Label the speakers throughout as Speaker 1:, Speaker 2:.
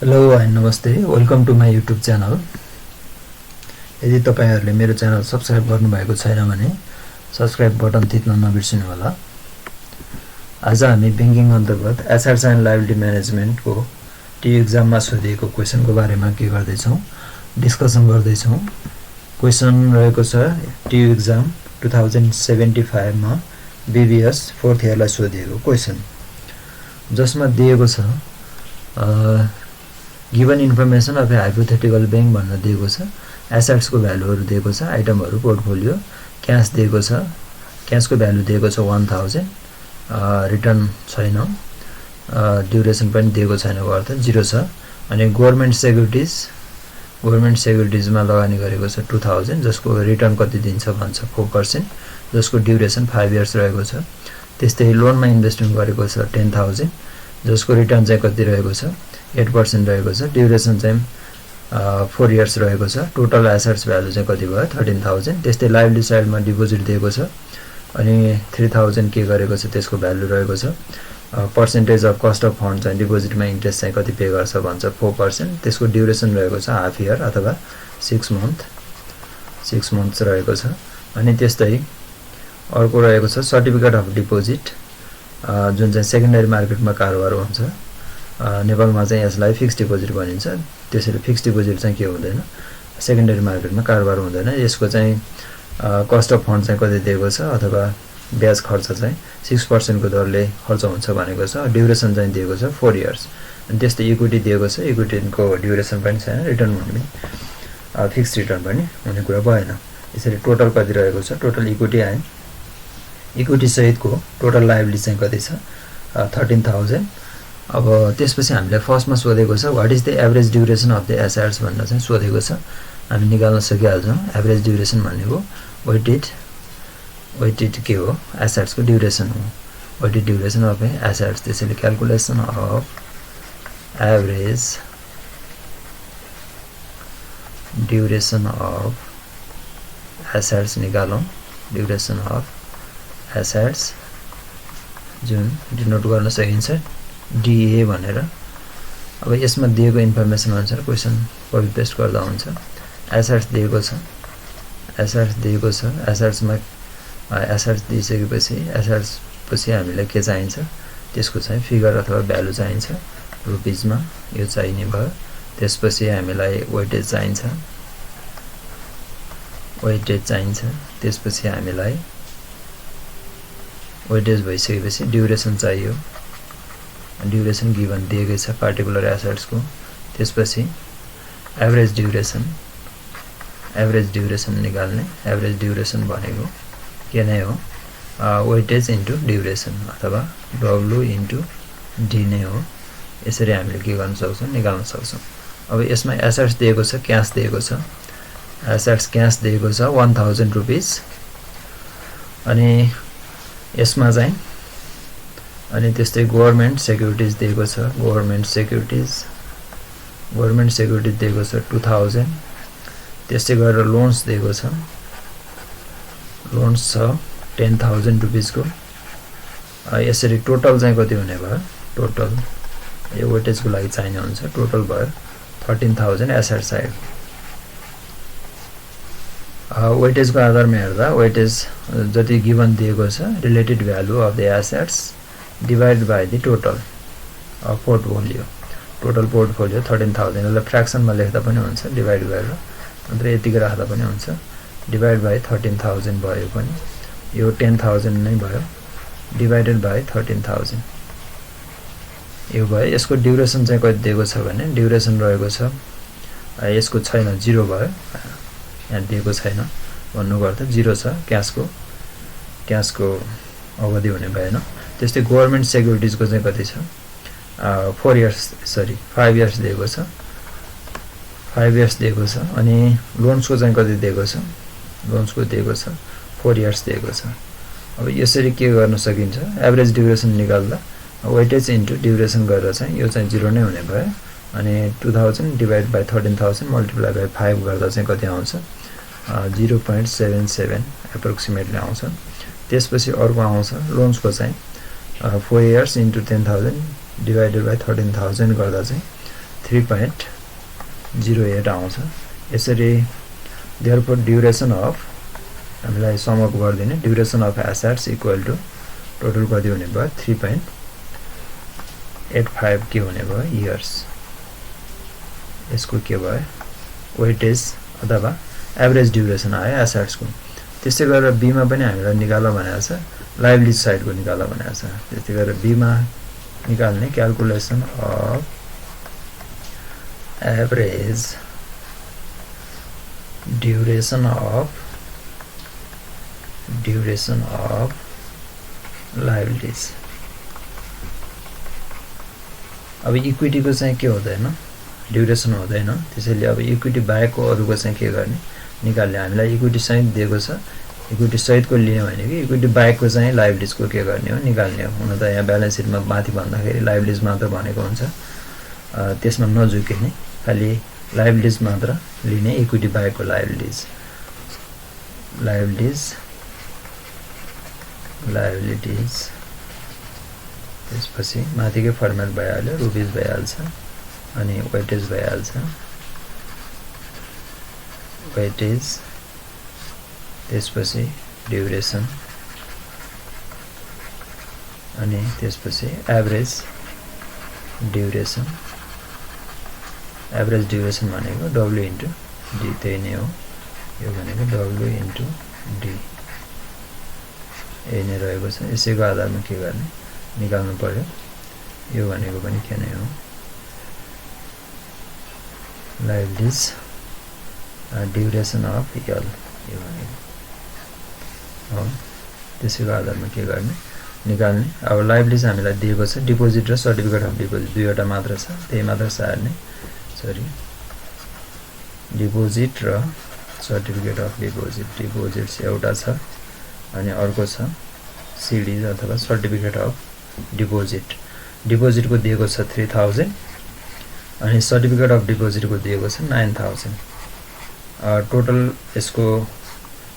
Speaker 1: Hello and नमस्ते, welcome to my YouTube channel. यदि तपाईहरुले मेरो च्यानल सब्स्क्राइब गर्नुभएको छैन भने सब्स्क्राइब बटन थिच्न नबिर्सनु होला। आज हामी बैंकिङ अन्तर्गत एसेट्स एन्ड लायबिलिटी म्यानेजमेन्टको टी एक्जाममा सोधिएको क्वेशनको बारेमा के गर्दैछौँ, डिस्कसन गर्दैछौँ। क्वेशन रहेको छ टी एक्जाम 2075 मा बीबीएस 4th इयरलाई सोधिएको क्वेशन, जसमा दिएको छ given information of A hypothetical bank भनेर दिएको छ। एसेट्स को भ्यालुहरु दिएको छ, आइटमहरु पोर्टफोलियो, क्याश दिएको छ, क्याशको भ्यालु दिएको छ 1000, रिटर्न छैन, ड्युरेसन पनि दिएको छैनको अर्थ 0 छ। अनि गभर्नमेन्ट सेक्युरिटिजमा लगानी गरेको छ 2000, जसको रिटर्न कति दिन्छ भन्छ 4%, जसको ड्युरेसन 5 इयर्स रहेको छ। त्यस्तै लोनमा इन्भेस्टमेन्ट गरेको छ 10000, जसको रिटर्न चाहिँ कति रहेको छ 8% रहेको छ, ड्युरेसन चाहिँ 4 इयर्स रहेको छ। टोटल एसेट्स भ्यालु चाहिँ कति भयो 13000। त्यस्तै लायबिलिटी साइडमा डिपोजिट दिएको छ, अनि 3000 के गरेको छ त्यसको भ्यालु रहेको छ। Percentage of cost of fund चाहिँ डिपोजिटमा इन्ट्रेस्ट चाहिँ कति पे गर्छ भन्छ 4%, त्यसको ड्युरेसन रहेको छ हाफ इयर अथवा 6 मन्थ्स रहेको छ। अनि त्यस्तै अर्को रहेको छ सर्टिफिकेट अफ डिपोजिट, जुन चाहिँ सेकेन्डरी मार्केटमा कारोबार हुन्छ। नेपालमा चाहिँ यसलाई फिक्स्ड डिपोजिट भनिन्छ। त्यसैले फिक्स्ड डिपोजिट चाहिँ के हुँदैन, सेकेन्डरी मार्केटमा कारोबार हुँदैन। यसको चाहिँ कस्ट अफ फन्ड चाहिँ कति दिएको छ अथवा ब्याज खर्च चाहिँ 6% को दरले खर्च हुन्छ भनेको छ। ड्युरेसन चाहिँ दिएको छ 4 इयर्स। अनि त्यस्तै इक्विटी दिएको छ, इक्विटीको ड्युरेसन पनि छैन, रिटर्न पनि फिक्स्ड रिटर्न पनि हुने कुरा भएन। यसरी टोटल कति रहेको छ, टोटल इक्विटी एन्ड इक्विटी सहितको टोटल लायबिलिटी चाहिँ कति छ 13000। अब त्यसपछि हामीले फर्स्टमा सोधेको छ what is the average duration of the assets भनेर चाहिँ सोधेको छ। हामी निकाल्न सकिहाल्छौँ। एभरेज ड्युरेसन भनेको वेटेड के हो, एसेट्स को ड्युरेसन हो, वेटेड ड्युरेसन अफ एसेट्स। त्यसैले calculation of average duration of assets निकालौँ। ड्युरेसन अफ एसेट्स जुन डिनोट गर्न सकिन्छ DA भनेर। अब यसमा दिएको इन्फर्मेसन अनुसार क्वेशन कपी पेस्ट गर्दा हुन्छ। एसेट्स दिएको छ, एसेट्समा एसेट्स दिइसकेपछि एसेट्स पछि हामीलाई के चाहिन्छ, त्यसको चाहिँ फिगर अथवा भ्यालु चाहिन्छ रुपीजमा, यो चाहिने भयो। त्यसपछि हामीलाई वेटेज चाहिन्छ। त्यसपछि हामीलाई वेटेज भइसकेपछि ड्युरेसन चाहियो, ड्युरेसन गिवन दिएकै छ पार्टिकुलर एसेट्स को। त्यसपछि एभरेज ड्युरेसन निकाल्ने। एभरेज ड्युरेसन भनेको के नै हो, वेटेज इन्टु ड्युरेसन अथवा W इन्टु D नै हो। यसरी हामीले के गर्न सक्छौँ, निकाल्न सक्छौँ। अब यसमा एसेट्स दिएको छ, क्याश दिएको छ। एसेट्स क्याश दिएको छ 1000 रुपीज। अनि यसमा चाहिँ अनि त्यस्तै गभर्नमेन्ट सेक्युरिटिज दिएको छ। गभर्नमेन्ट सेक्युरिटिज दिएको छ 2000। त्यस्तै गरेर लोन्स दिएको छ, लोन्स छ 10000 रुपीजको। यसरी टोटल चाहिँ कति हुने भयो, टोटल यो वेटेजको लागि चाहिने हुन्छ, टोटल भयो 13000 एसेट साइड। वेटेजको आधारमा हेर्दा वेटेज जति गिवन दिएको छ related value of the assets divide by the total portfolio. Total portfolio 13000, यसलाई फ्र्याक्सनमा लेख्दा पनि हुन्छ, डिवाइड गरेर अन्त यतिकै राख्दा पनि हुन्छ। डिवाइड बाई 13000 भयो पनि, यो 10000 नै भयो, डिवाइडेड बाई 13000 यो भयो। यसको ड्युरेसन चाहिँ कति दिएको छ भने ड्युरेसन रहेको छ, यसको छैन 0 भयो, यहाँ दिएको छैन भन्नुको अर्थ 0 छ। क्याशको अवधि हुने भएन। त्यस्तै गभर्नमेन्ट सेक्युरिटिजको चाहिँ कति छ 5 इयर्स दिएको छ, 5 इयर्स दिएको छ। अनि लोन्सको चाहिँ कति दिएको छ, लोन्सको दिएको छ 4 इयर्स दिएको छ। अब यसरी के गर्न सकिन्छ, एभरेज ड्युरेसन निकाल्दा वेटेज इन्टु ड्युरेसन गरेर चाहिँ यो चाहिँ 0 नै हुने भयो। अनि 2000 डिवाइड बाई 13000 मल्टिप्लाई बाई 5 गर्दा चाहिँ कति आउँछ 0.77 एप्रोक्सिमेटली आउँछ। त्यसपछि अर्को आउँछ लोन्सको चाहिँ 4 years into 10,000 divided by 13,000 गर्दा चाहिँ 3.08 आउँछ। यसरी देयरफोर ड्युरेसन अफ हामीलाई समअप गर्दिने duration of assets equal to total कति हुने भयो 3.85 के हुने भयो इयर्स। यसको के भयो वेटेज अथवा एभरेज ड्युरेसन आयो एसेट्सको। त्यस्तै गरेर बी मा पनि हामीलाई निकाल भनेको छ लायबिलिटी साइडको निकाल भनेको छ। त्यस्तै गरेर बी मा निकाल्ने calculation of average duration of liabilities. अब इक्विटीको चाहिँ के हुँदैन ड्युरेसन हुँदैन, त्यसैले अब इक्विटी बाहेकको अरूको चाहिँ के गर्ने निकाल्ने। हामीलाई इक्विटी सहित दिएको छ, इक्विटी सहितको लिने भने कि इक्विटी बाहेकको चाहिँ लायबिलिटीजको के गर्ने हो निकाल्ने हो। हुन त यहाँ ब्यालेन्स सिटमा माथि भन्दाखेरि लायबिलिटीज मात्र भनेको हुन्छ, त्यसमा नझुकिने खालि लायबिलिटीज मात्र लिने इक्विटी बाहेकको लायबिलिटीज। त्यसपछि माथिकै फर्मेट भइहाल्यो, रुपिज भइहाल्छ अनि वेटेज भइहाल्छ। वेटेज त्यसपछि ड्युरेसन अनि त्यसपछि एभरेज ड्युरेसन। एभरेज ड्युरेसन भनेको डब्ल्यु इन्टु डी, त्यही नै हो। यो भनेको डब्ल्यु इन्टु डी यही नै रहेको छ। यसैको आधारमा के गर्ने निकाल्नु पर्यो। यो भनेको पनि के नै हो लायबिलिटीज ड्युरेसन अफ यल यो भनेको हो। त्यसैको आधारमा के गर्ने निकाल्ने। अब लायबिलिटीज हामीलाई दिएको छ डिपोजिट र सर्टिफिकेट अफ डिपोजिट दुईवटा मात्र छ, त्यही मात्र सार्ने। सरी डिपोजिट र सर्टिफिकेट अफ डिपोजिट। डिपोजिट एउटा छ अनि अर्को छ सिडी अथवा सर्टिफिकेट अफ डिपोजिट। डिपोजिटको दिएको छ 3000 अनि सर्टिफिकेट अफ डिपोजिटको दिएको छ 9000। टोटल यसको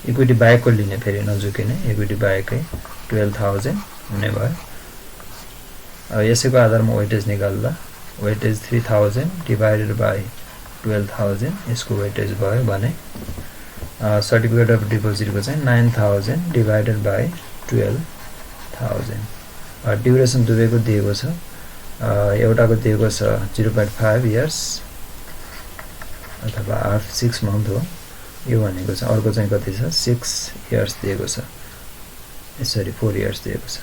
Speaker 1: इक्विटी बाहेकको लिने फेरि नझुकिने इक्विटी बाहेकै 12000 हुने भयो। यसैको आधारमा वेटेज निकाल्दा वेटेज 3000 डिभाइडेड बाई 12000 यसको वेटेज भयो भने सर्टिफिकेट अफ डिपोजिटको चाहिँ 9000 डिभाइडेड बाई 12000। ड्युरेसन दुवैको दिएको छ, एउटाको दिएको छ 0.5 इयर्स अथवा 6 मन्थ हो यो भनेको छ। अर्को चाहिँ कति छ 6 इयर्स दिएको छ, यसरी 4 इयर्स दिएको छ।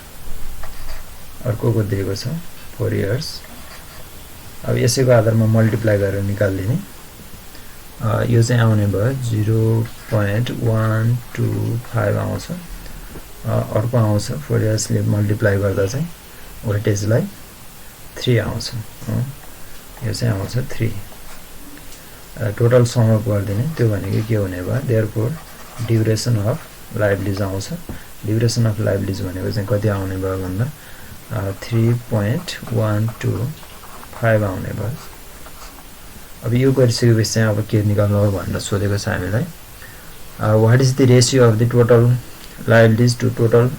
Speaker 1: अर्कोको दिएको छ 4 इयर्स। अब यसैको आधारमा मल्टिप्लाई गरेर निकाल्दिने। यो चाहिँ आउने भयो 0.125 आउँछ। अर्को आउँछ 4 इयर्सले मल्टिप्लाई गर्दा चाहिँ वेटेजलाई 3 आउँछ। यो चाहिँ आउँछ 3। टोटल समअप गरिदिने त्यो भनेको के हुने भयो देयरफोर ड्युरेसन अफ लायबिलिटीज आउँछ। ड्युरेसन अफ लायबिलिटीज भनेको चाहिँ कति आउने भयो भन्दा 3.125 आउने भयो। अब यो गरिसकेपछि चाहिँ अब के निकाल्नु हो भनेर सोधेको छ हामीलाई। What is the ratio of the total liabilities to total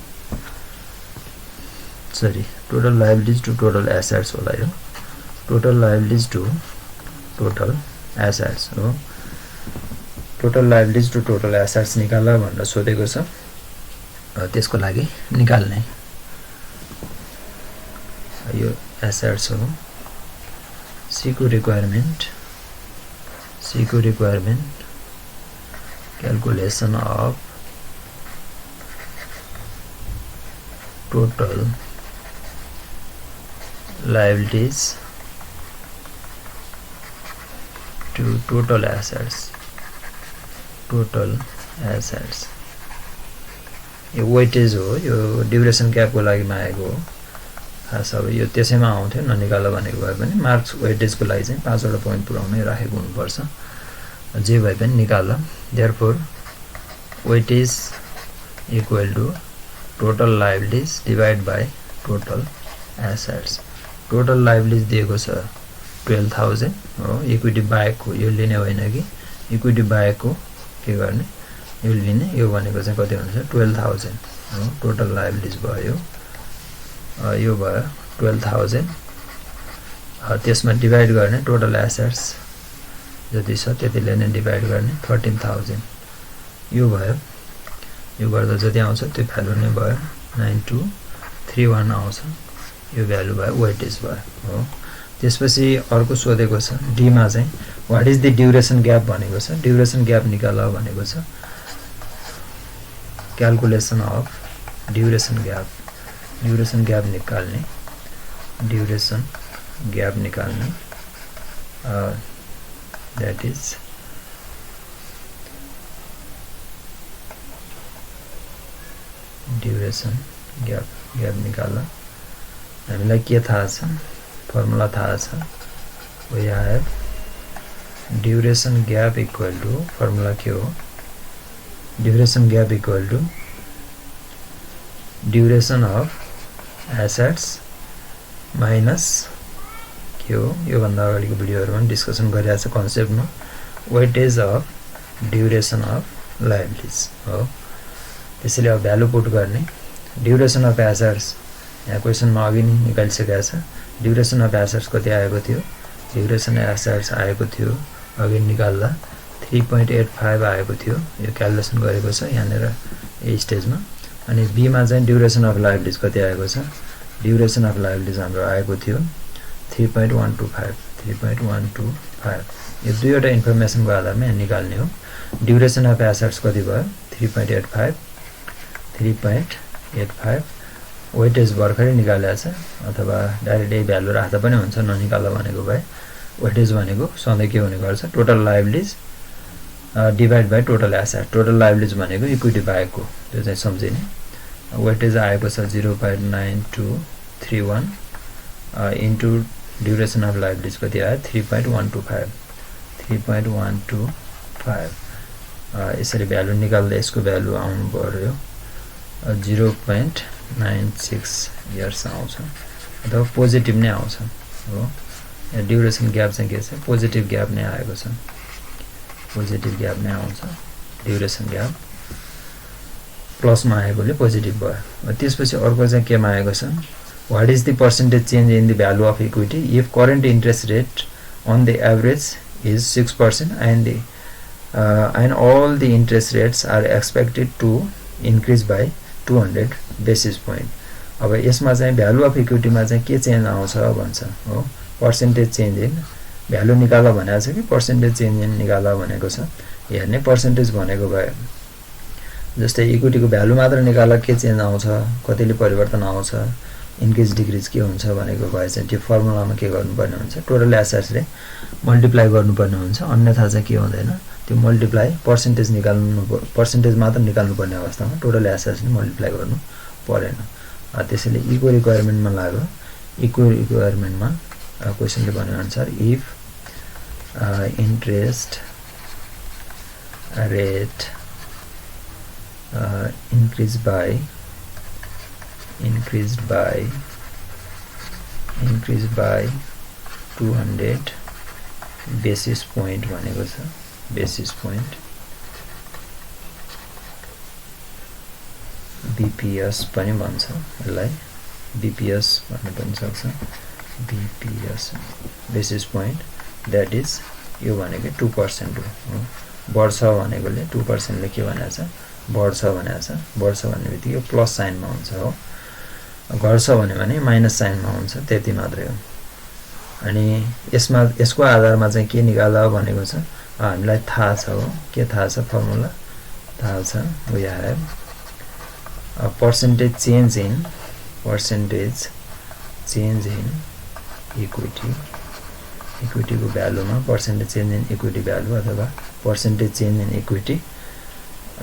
Speaker 1: liabilities to total assets होला यो। Total liabilities to total assets हो। Total liabilities to total assets निकाल्न भनेर सोधेको छ। त्यसको लागि निकाल्ने यो एसेट्स हो। सीको requirement calculation of total liabilities to total assets. यो वेटेज हो, यो ड्युरेसन क्यापको लागि मागेको हो। खास अब यो त्यसैमा आउँथ्यो ननिकाल भनेको भए पनि मार्क्स वेटेजको लागि चाहिँ 5 वटा पोइन्ट पुऱ्याउनै राखेको हुनुपर्छ। जे भए पनि निकाल्दा therefore weightage equal to total liabilities divide by total assets. Total liabilities दिएको छ 12000 हो। इक्विटी बाहेकको यो लिने होइन कि इक्विटी बाहेकको के गर्ने यो लिने। यो भनेको चाहिँ कति हुन्छ 12000 हो। टोटल लायबिलिटीज भयो यो भयो 12000 त्यसमा डिभाइड गर्ने टोटल एसेट्स जति छ त्यतिले नै डिभाइड गर्ने 13000 यो भयो। यो गर्दा जति आउँछ त्यो भ्यालु नै भयो 9231 आउँछ। यो भ्यालु भयो वेटेज भयो हो। त्यसपछि अर्को सोधेको छ डी मा चाहिँ what is the duration gap भनेको छ। ड्युरेसन ग्याप निकाल भनेको छ। क्याल्कुलेसन अफ ड्युरेसन ग्याप निकाल्ने ड्युरेसन ग्याप निकाल्ने दैट इज ड्युरेसन ग्याप निकाल्दा हामीलाई के थाहा छ फर्मुला थाहा छ we have duration gap equal to formula के हो duration gap equal to duration of assets minus के हो यो भन्दा अगाडिको भिडियोहरुमा डिस्कसन गरिएको छ कन्सेप्टमा weightage of duration of liabilities हो। त्यसैले अब भ्यालु पुट गर्ने ड्युरेसन अफ एसेट्स यहाँ क्वेशनमा अघि नै निकालिसकेको छ। ड्युरेसन अफ एसेट्स कति आएको थियो ड्युरेसन अफ एसेट्स आएको थियो अघि निकाल्दा 3.85 आएको थियो। यो क्याल्कुलेसन गरेको छ यहाँनेर यो स्टेजमा। अनि बी मा चाहिँ ड्युरेसन अफ लायबिलिटीज कति आएको छ ड्युरेसन अफ लायबिलिटीज हाम्रो आएको थियो 3.125 यो दुईवटा इन्फर्मेसनको आधारमा यहाँ निकाल्ने हो। ड्युरेसन अफ एसेट्स कति भयो 3.85 वेटेज भर्खरै निकालेको छ अथवा डाइरेक्ट यही भ्यालु राख्दा पनि हुन्छ ननिकाल्दा भनेको भए। वेटेज भनेको सधैँ के हुने गर्छ total liabilities divide by total asset. Total liabilities भनेको इक्विटी बाहेकको त्यो चाहिँ सम्झिने। वेटेज आएको छ 0.9231 इन्टु ड्युरेसन अफ लायबिलिटीज कति आयो 3.125 यसरी भ्यालु निकाल्दा यसको भ्यालु आउनु पर्यो 0.96 इयर्स आउँछ अथवा पोजिटिभ नै आउँछ हो। ड्युरेसन ग्याप चाहिँ के छ पोजिटिभ ग्याप नै आएको छ पोजिटिभ ग्याप नै आउँछ। ड्युरेसन ग्याप प्लसमा आएकोले पोजिटिभ भयो। त्यसपछि अर्को चाहिँ केमा आएको छ what is the percentage change in the value of equity if current interest rate on the average is 6% and all the interest rates are expected to increase by 200 basis point। अब यसमा चाहिँ भ्यालु अफ इक्विटीमा चाहिँ के change आउँछ भन्छ हो। Percentage change in value निकाल भनेको छ कि पर्सेन्टेज चेन्ज इन निकाल भनेको छ। हेर्ने पर्सेन्टेज भनेको भए जस्तै इक्विटीको भ्यालु मात्र निकाल्दा के चेन्ज आउँछ कतिले परिवर्तन आउँछ इन्क्रिज डिक्रिज के हुन्छ भनेको भए चाहिँ त्यो फर्मुलामा के गर्नुपर्ने हुन्छ टोटल एसेट्सले मल्टिप्लाई गर्नुपर्ने हुन्छ। अन्यथा चाहिँ के हुँदैन त्यो मल्टिप्लाई पर्सेन्टेज पर्सेन्टेज मात्र निकाल्नु पर्ने अवस्थामा टोटल एसेट्सले मल्टिप्लाई गर्नु परेन। त्यसैले इक्वल रिक्वायरमेन्टमा लाग्यो। इक्वल रिक्वायरमेन्टमा क्वेशनले भने अनुसार if interest rate increased by 200 basis point भनेको छ। basis point BPS पनि भन्छ यसलाई BPS भन्नु पनि सक्छ BPS basis point that is यो भनेको 2% हो। बढ्छ भनेकोले 2% ले के भनेको छ बढ्छ भनेको छ। बढ्छ भन्ने बित्तिकै प्लस साइनमा हुन्छ हो। घट्छ भने माइनस साइनमा हुन्छ त्यति मात्रै हो। अनि यसको आधारमा चाहिँ के निकाल्दा भनेको छ हामीलाई थाहा छ हो। के थाहा छ फर्मुला थाहा छ we have percentage change in इक्विटीको भ्यालुमा percentage change in equity value अथवा पर्सेन्टेज चेन्ज इन इक्विटी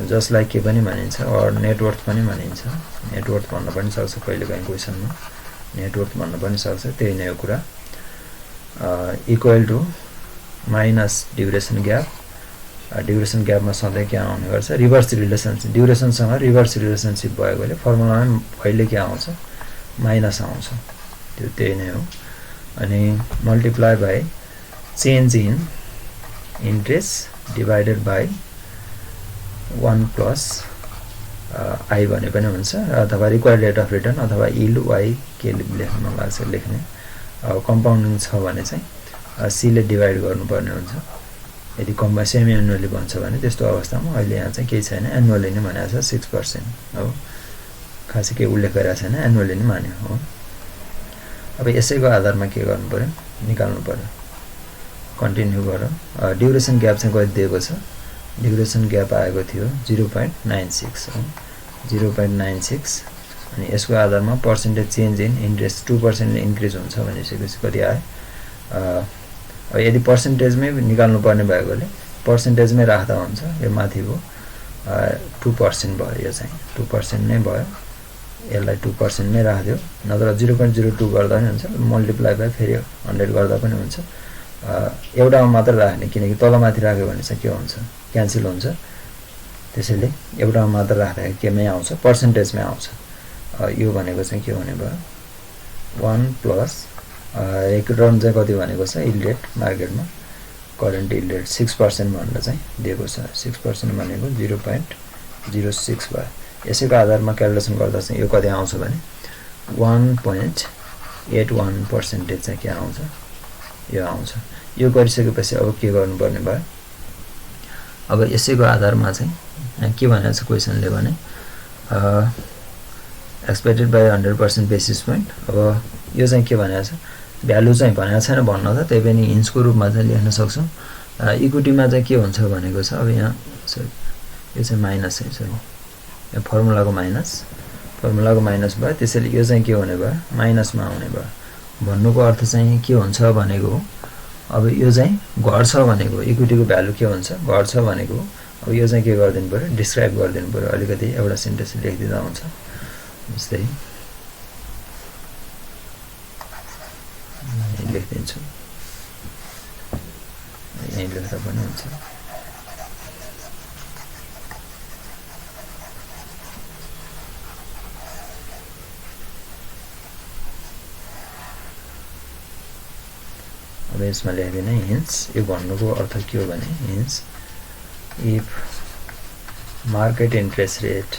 Speaker 1: जसलाई के पनि भनिन्छ और नेटवर्थ पनि भनिन्छ। नेटवर्थ भन्न पनि सक्छ कहिलेकाहीँ क्वेशनमा नेटवर्थ भन्न पनि सक्छ त्यही नै हो कुरा। Equal to minus duration gap. Duration ग्यापमा सधैँ के आउने गर्छ रिभर्स रिलेसनसिप ड्युरेसनसँग रिभर्स रिलेसनसिप भएकोले फर्मुलामा पहिले के आउँछ माइनस आउँछ त्यो त्यही नै हो। अनि multiply by change in interest divided by 1 plus I भने पनि हुन्छ अथवा रिक्वायर्ड रेट अफ रिटर्न अथवा इल वाई के लेख्न मन लाग्छ लेख्ने कम्पाउन्डिङ छ भने चाहिँ सी ले डिभाइड गर्नुपर्ने हुन्छ। यदि सेमी एनुअली भन्छ भने त्यस्तो अवस्थामा अहिले यहाँ चाहिँ केही छैन, एनुअली नै भनेको छ 6% हो, खासै केही उल्लेख गरेको छैन, एनुअली नै मान्यो हो। अब यसैको आधारमा के गर्नु पर्यो, निकाल्नु पर्यो। कन्टिन्यू गरौँ। ड्युरेसन ग्याप चाहिँ कति दिएको छ, ड्युरेसन ग्याप आएको थियो 0.96 हो, 0.96। अनि यसको आधारमा percentage change in interest 2% increase हुन्छ भनेपछि कति आयो। यदि पर्सेन्टेजमै निकाल्नु पर्ने भएकोले पर्सेन्टेजमै राख्दा हुन्छ। यो माथिको 2% भयो, यो चाहिँ 2% नै भयो, यसलाई 2% नै राख्दियो, नत्र 0.02 गर्दा पनि हुन्छ, मल्टिप्लाई बाई फेरि 100 गर्दा पनि हुन्छ। एउटामा मात्र राख्ने, किनकि तलमाथि राख्यो भने चाहिँ के हुन्छ, क्यान्सल हुन्छ। त्यसैले एउटामा मात्र राख्दाखेरि केमै आउँछ, पर्सेन्टेजमै आउँछ। यो भनेको चाहिँ के हुने भयो, 1 प्लस एक रन चाहिँ कति भनेको छ यील्ड रेट मार्केटमा, करेन्ट यील्ड रेट 6% भनेर चाहिँ दिएको छ। 6% भनेको 0.06 भयो। यसैको आधारमा क्यालकुलेसन गर्दा चाहिँ यो कति आउँछ भने 1.81% चाहिँ के आउँछ, यो आउँछ। यो गरिसकेपछि अब के गर्नुपर्ने भयो, अब यसैको आधारमा चाहिँ के भनेको छ क्वेसनले भने एक्सपेक्टेड बाई 100% बेसिस पोइन्ट। अब यो चाहिँ के भनेको छ, भ्यालु चाहिँ भनेको छैन भन्न त, त्यही पनि हिन्सको रूपमा चाहिँ लेख्न सक्छौँ। इक्विटीमा चाहिँ के हुन्छ भनेको छ, अब यहाँ यो चाहिँ माइनस है, सरी यो फर्मुलाको माइनस भयो। त्यसैले यो चाहिँ के हुने भयो, माइनसमा आउने भयो। भन्नुको अर्थ चाहिँ के हुन्छ भनेको, अब यो चाहिँ घट्छ भनेको, इक्विटीको भ्यालु के हुन्छ, घट्छ भनेको। अब यो चाहिँ के गरिदिनु पऱ्यो, डिस्क्राइब गरिदिनु पऱ्यो। अलिकति एउटा सेन्टेन्स लेखिदिँदा हुन्छ, जस्तै लेखिदिन्छु, यहीँ लेख्दा पनि हुन्छ। अब यसमा लेख्दिनँ हिन्स। यो भन्नुको अर्थ के हो भने, hence if market interest rate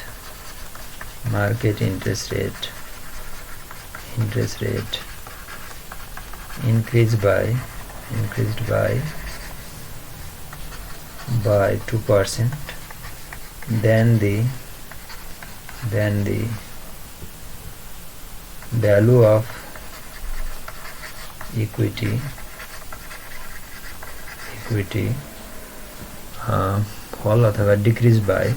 Speaker 1: increased by 2%, then the value of equity fall अथवा डिक्रिज बाय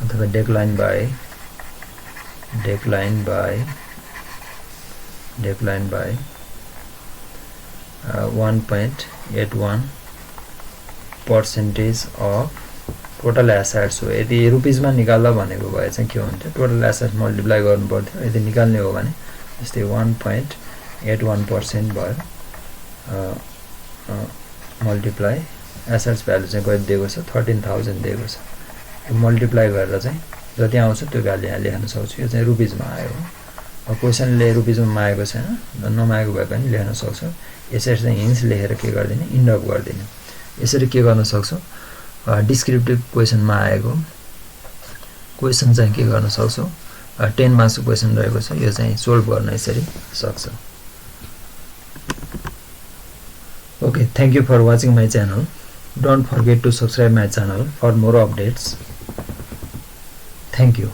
Speaker 1: अथवा decline by 1.81% of total assets हो। यदि रुपिसमा निकाल्दा भनेको भए चाहिँ के हुन्थ्यो, टोटल एसेट्स मल्टिप्लाई गर्नु पर्थ्यो। यदि निकाल्ने हो भने जस्तै 1.81% भयो, मल्टिप्लाई एसेट्स भ्यालु चाहिँ कति दिएको छ, 13,000 दिएको छ। यो मल्टिप्लाई गरेर चाहिँ जति आउँछ त्यो भ्यालु यहाँ लेख्न सक्छु। यो चाहिँ रुपिसमा आयो हो। अब क्वेसनले रुपिसमा मागेको छैन, नमागेको भए पनि लेख्न सक्छौँ। यसरी चाहिँ हिन्स लेखेर के गरिदिने, इन्डअप गरिदिने। यसरी के गर्न सक्छौँ, डिस्क्रिप्टिभ क्वेसनमा आएको क्वेसन चाहिँ के गर्न सक्छौँ, 10 मार्क्सको क्वेसन रहेको छ, यो चाहिँ सोल्भ गर्न यसरी सक्छ। Okay, thank you for watching my channel. Don't forget to subscribe my channel for more updates. Thank you.